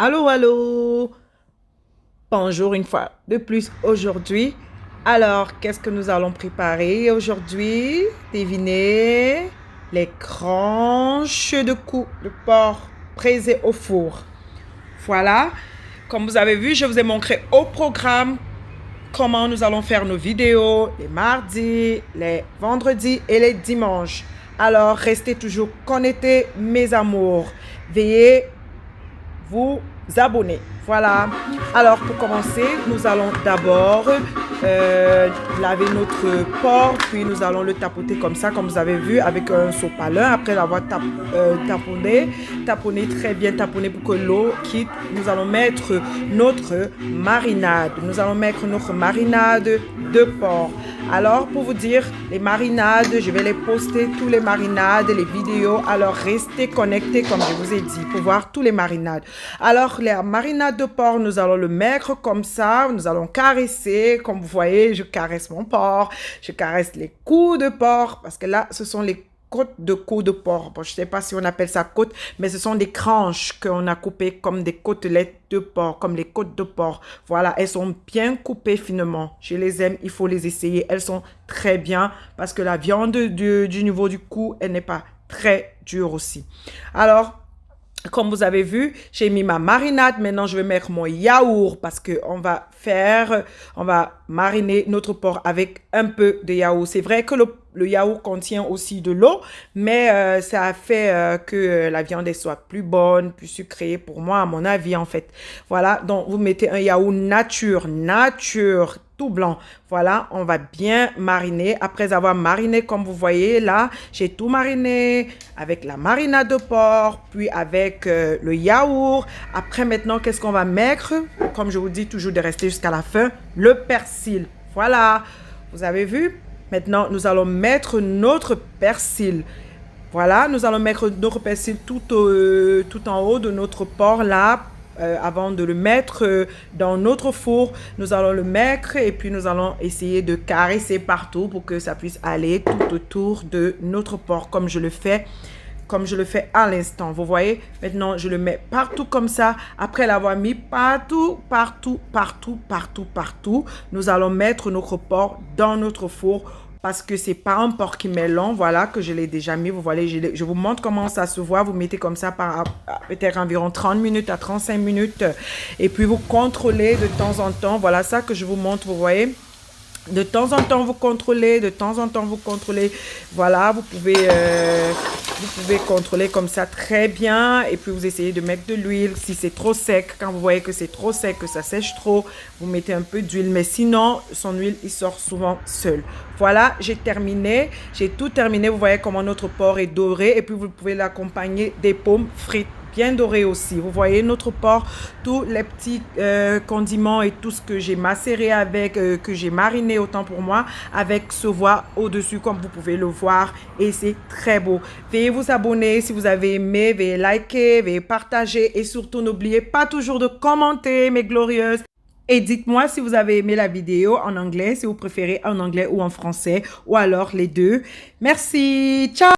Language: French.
Allô, allô. Bonjour une fois de plus aujourd'hui. Alors, qu'est-ce que nous allons préparer aujourd'hui? Devinez les tranches de cou de porc braisées au four. Voilà. Comme vous avez vu, je vous ai montré au programme comment nous allons faire nos vidéos les mardis, les vendredis et les dimanches. Alors, restez toujours connectés, mes amours. Veillez vous abonner. Voilà. Alors, pour commencer, nous allons d'abord laver notre porc, puis nous allons le tapoter comme ça, comme vous avez vu, avec un sopalin. Après l'avoir taponné très bien, taponné pour que l'eau quitte, nous allons mettre notre marinade. Nous allons mettre notre marinade de porc. Alors, pour vous dire, les marinades, je vais les poster, tous les marinades, les vidéos. Alors, restez connectés, comme je vous ai dit, pour voir tous les marinades. Alors, les marinades de porc, nous allons le mettre comme ça. Nous allons caresser. Comme vous voyez, je caresse mon porc. Je caresse les coups de porc, parce que là, ce sont les côtes de cou de porc. Bon, je ne sais pas si on appelle ça côte, mais ce sont des tranches qu'on a coupées comme des côtelettes de porc, comme les côtes de porc. Voilà, elles sont bien coupées finement. Je les aime, il faut les essayer. Elles sont très bien parce que la viande du niveau du cou, elle n'est pas très dure aussi. Alors, comme vous avez vu, j'ai mis ma marinade. Maintenant, je vais mettre mon yaourt parce que on va mariner notre porc avec un peu de yaourt. C'est vrai que le yaourt contient aussi de l'eau, mais ça fait que la viande soit plus bonne, plus sucrée pour moi, à mon avis, en fait. Voilà, donc vous mettez un yaourt nature, tout blanc. Voilà, on va bien mariner. Après avoir mariné, comme vous voyez là, j'ai tout mariné avec la marinade de porc, puis avec le yaourt. Après, maintenant, qu'est-ce qu'on va mettre? Comme je vous dis, toujours de rester jusqu'à la fin, le persil. Voilà, vous avez vu? Maintenant, nous allons mettre notre persil. Voilà, nous allons mettre notre persil tout en haut de notre porc là. Avant de le mettre dans notre four, nous allons le mettre et puis nous allons essayer de caresser partout pour que ça puisse aller tout autour de notre porc comme je le fais à l'instant. Vous voyez, maintenant je le mets partout comme ça. Après l'avoir mis partout, nous allons mettre notre porc dans notre four parce que c'est pas un porc qui met long. Voilà, que je l'ai déjà mis. Vous voyez, je vous montre comment ça se voit. Vous mettez comme ça par peut-être environ 30 minutes à 35 minutes. Et puis vous contrôlez de temps en temps. Voilà ça que je vous montre, vous voyez. De temps en temps, vous contrôlez. Voilà, vous pouvez contrôler comme ça très bien. Et puis, vous essayez de mettre de l'huile. Si c'est trop sec, quand vous voyez que c'est trop sec, que ça sèche trop, vous mettez un peu d'huile. Mais sinon, son huile, il sort souvent seul. Voilà, j'ai terminé. J'ai tout terminé. Vous voyez comment notre porc est doré. Et puis, vous pouvez l'accompagner des pommes frites. Bien doré aussi. Vous voyez notre porc, tous les petits condiments et tout ce que j'ai macéré avec, que j'ai mariné autant pour moi, avec se voit au-dessus comme vous pouvez le voir et c'est très beau. Veuillez vous abonner si vous avez aimé, veuillez liker, veuillez partager et surtout n'oubliez pas toujours de commenter mes glorieuses. Et dites-moi si vous avez aimé la vidéo en anglais, si vous préférez en anglais ou en français ou alors les deux. Merci, ciao!